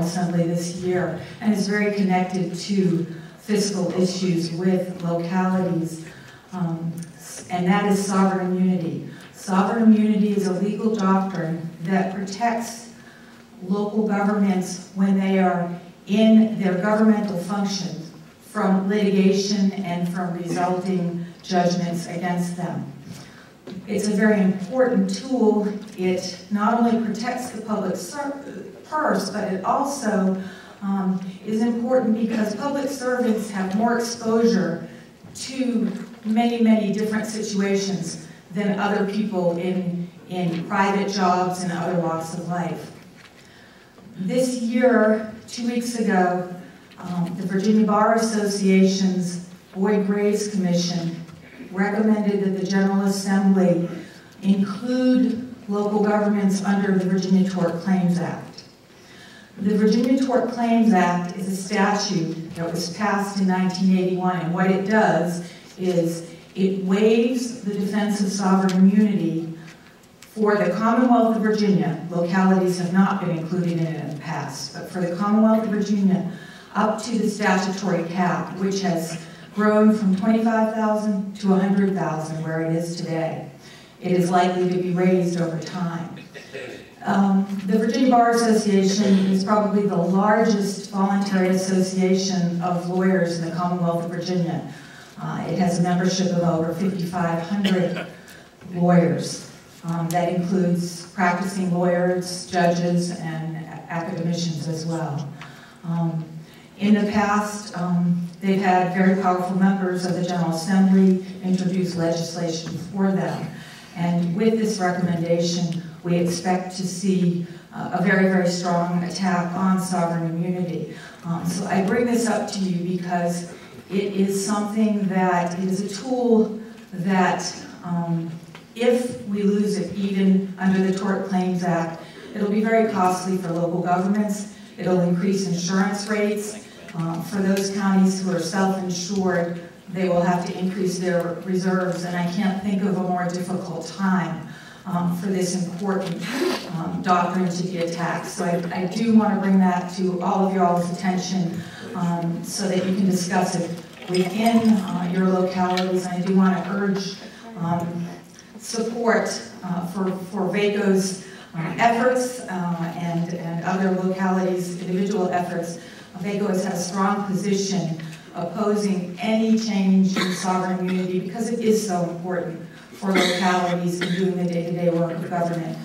Assembly this year, and is very connected to fiscal issues with localities, and that is sovereign immunity. Sovereign immunity is a legal doctrine that protects local governments when they are in their governmental functions from litigation and from resulting judgments against them. It's a very important tool. It not only protects the public purse, but it also is important because public servants have more exposure to many, many different situations than other people in private jobs and other walks of life. This year, 2 weeks ago, the Virginia Bar Association's Boyd Graves Commission recommended that the General Assembly include local governments under the Virginia Tort Claims Act. The Virginia Tort Claims Act is a statute that was passed in 1981, and what it does is it waives the defense of sovereign immunity for the Commonwealth of Virginia. Localities have not been included in it in the past, but for the Commonwealth of Virginia, up to the statutory cap, which has grown from 25,000 to 100,000, where it is today. It is likely to be raised over time. The Virginia Bar Association is probably the largest voluntary association of lawyers in the Commonwealth of Virginia. It has a membership of over 5,500 lawyers. That includes practicing lawyers, judges, and academicians as well. In the past, they've had very powerful members of the General Assembly introduce legislation for them. And with this recommendation, we expect to see a very, very strong attack on sovereign immunity. So I bring this up to you because it is something that is a tool that if we lose it even under the Tort Claims Act, it'll be very costly for local governments. It'll increase insurance rates. For those counties who are self-insured, they will have to increase their reserves, and I can't think of a more difficult time for this important doctrine to be attacked. So I do want to bring that to all of y'all's attention so that you can discuss it within your localities. And I do want to urge support for VACo's efforts and other localities' individual efforts. VACo has had a strong position opposing any change in sovereign immunity because it is so important for localities in doing the day-to-day work of government.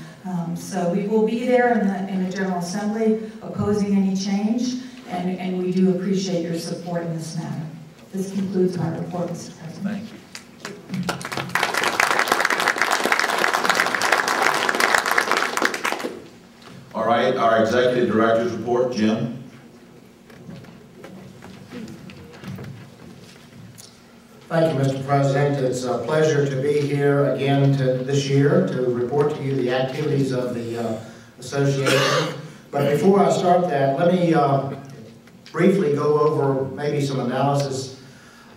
So we will be there in the General Assembly opposing any change, and we do appreciate your support in this matter. This concludes my report, Mr. President. Thank you. All right, our Executive Director's report, Jim. Thank you, Mr. President. It's a pleasure to be here again this year to report to you the activities of the association. But before I start that, let me briefly go over maybe some analysis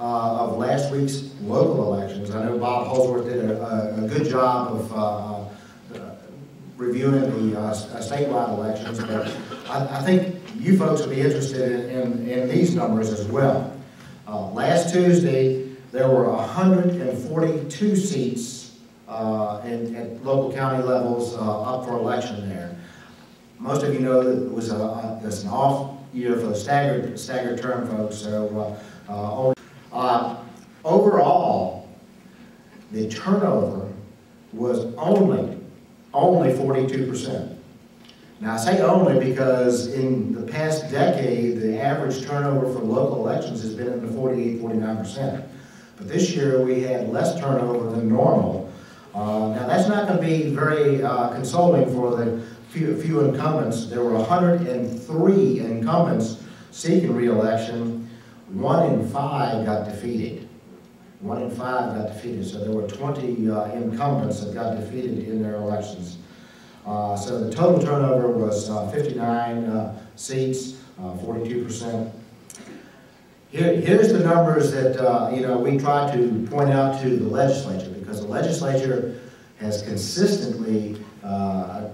of last week's local elections. I know Bob Holsworth did a good job of reviewing the statewide elections, but I think you folks will be interested in these numbers as well. Last Tuesday, there were 142 seats at local county levels up for election there. Most of you know that it was an off year for the staggered term folks. So overall, the turnover was only 42%. Now I say only because in the past decade, the average turnover for local elections has been in the 48–49%. But this year we had less turnover than normal. Now that's not going to be very consoling for the few incumbents. There were 103 incumbents seeking re-election. 1 in 5 got defeated. 1 in 5 got defeated. So there were 20 incumbents that got defeated in their elections. So the total turnover was 59 seats, 42%. Here's the numbers that we try to point out to the legislature, because the legislature has consistently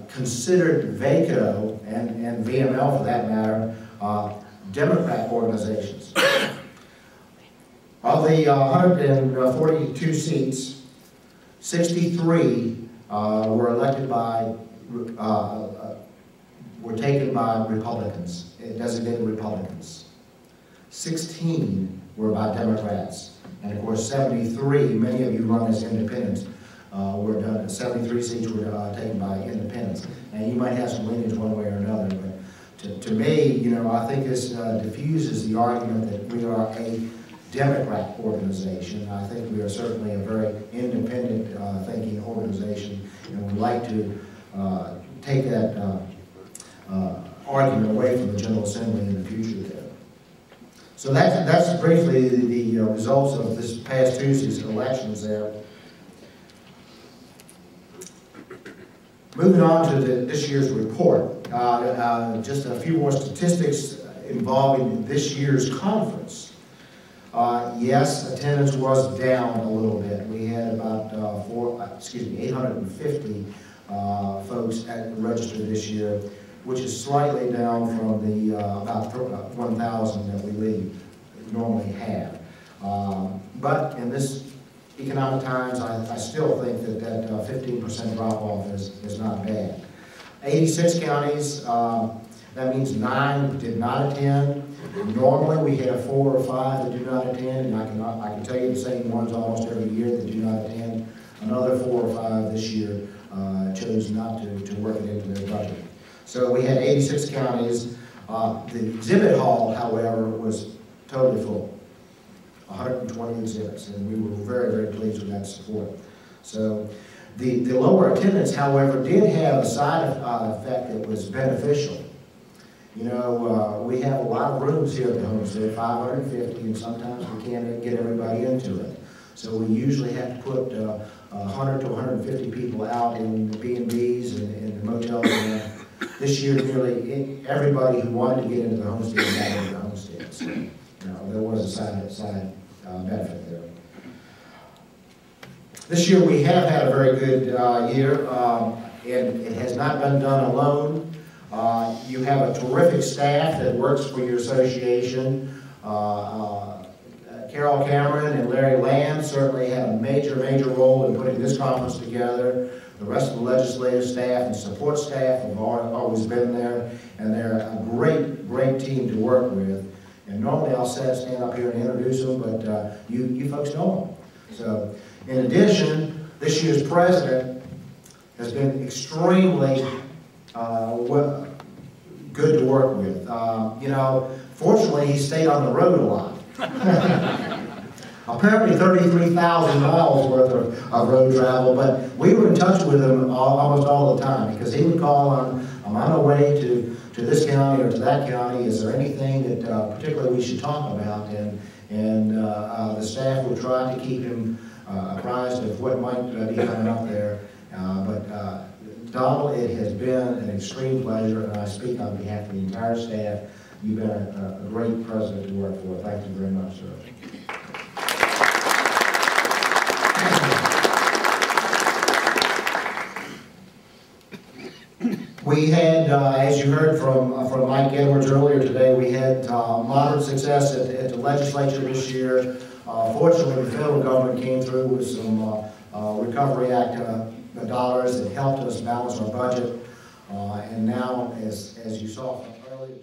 considered VACo and VML for that matter, Democrat organizations. Of the 142 seats, 63 were elected by, were taken by Republicans, designated Republicans. 16 were by Democrats. And of course, 73, many of you run as independents, were done, 73 seats were taken by independents. And you might have some leanings one way or another, but to me, you know, I think this diffuses the argument that we are a Democrat organization. I think we are certainly a very independent thinking organization, and we'd like to take that argument away from the General Assembly in the future there. So that's briefly the results of this past Tuesday's elections there. Moving on to this year's report, just a few more statistics involving this year's conference. Yes, attendance was down a little bit. We had about 850 folks registered this year, which is slightly down from the about 1,000 that we normally have. But in this economic times, I still think that 15% drop-off is not bad. 86 counties, that means 9 did not attend. Normally we have 4 or 5 that do not attend, and I can tell you the same ones almost every year that do not attend. Another 4 or 5 this year chose not to work it into their budget. So we had 86 counties. The exhibit hall, however, was totally full. 120 exhibits, and we were very, very pleased with that support. So the lower attendance, however, did have a side effect that was beneficial. You know, we have a lot of rooms here at the homestead, 550, and sometimes we can't get everybody into it. So we usually have to put 100 to 150 people out in the B&Bs and the motels. This year, nearly everybody who wanted to get into the homestead got into the homestead. So, you know, there was a side benefit there. This year we have had a very good year, and it has not been done alone. You have a terrific staff that works for your association. Carol Cameron and Larry Land certainly had a major role in putting this conference together. The rest of the legislative staff and support staff have always been there, and they're a great team to work with. And normally I'll stand up here and introduce them, but you folks know them. So, in addition, this year's president has been extremely good to work with. You know, fortunately, he stayed on the road a lot. Apparently 33,000 miles worth of road travel, but we were in touch with him almost all the time, because he would call on, I'm on the way to this county or to that county, is there anything that particularly we should talk about? And the staff would try to keep him apprised of what might be coming up there. But Donald, it has been an extreme pleasure, and I speak on behalf of the entire staff. You've been a great president to work for. Thank you very much, sir. Thank you. We had, as you heard from Mike Edwards earlier today, we had moderate success at the legislature this year. Fortunately, the federal government came through with some Recovery Act dollars that helped us balance our budget. And now, as you saw from earlier,